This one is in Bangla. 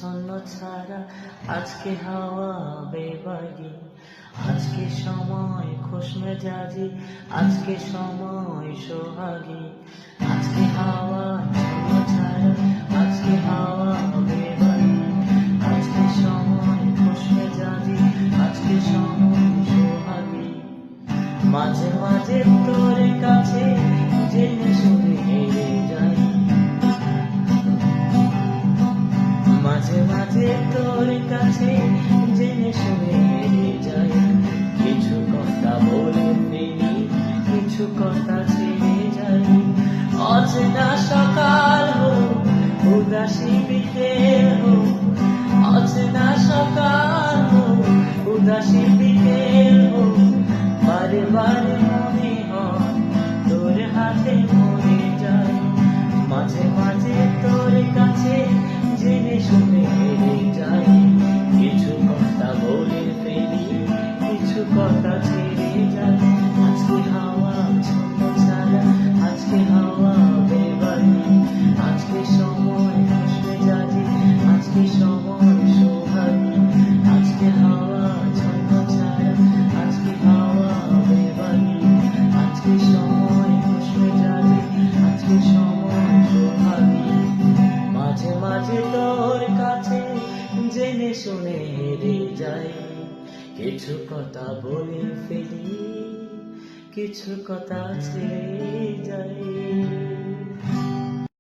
ছন্ন ছাড়া আজকে হাওয়া বেবাগি, আজকে সময় খোশ মেজাজি, আজকে সময় সোহাগী, আজকে হাওয়া ছন্ন ছাড়া আজকে হাওয়া বেবাগি, আজকে সময় খোশ মেজাজি, আজকে সময় সোহাগী। মাঝে মাঝে তোর কাছে জেনে শুনে হেরে যাই, মাঝে মাঝে তোর কাছে জেনে শুনে হেরে যাই। কিছু কথা বলে ফেলি, কিছু কথা ছেড়ে যাই। অচেনা সকাল হোক, উদাসী বিকেল হোক, অচেনা সকাল হোক, উদাসী বিকেল হোক, বারে বারে মনে হয় তোর হাতে মরে যায়। মাঝে মাঝে তোর কাছে জেনে শুনে হেরে যাই। কিছু কথা বলে ফেলি, কিছু কথা ছেড়ে যাই। আজকে হাওয়া ছন্ন ছাড়া আজকে হাওয়া বেবাগি, আজকে সময় খোশ মেজাজি, আজকে সময় সোহাগী, আজকে হাওয়া ছন্ন ছাড়া আজকে হাওয়া বেবাগি, আজকে সময় খোশ মেজাজি, আজকে সময় সোহাগী। মাঝে মাঝে তোর কাছে জেনে শুনে হেরে যাই। কিছু কথা বলে ফেলি, কিছু কথা ছেড়ে যাই।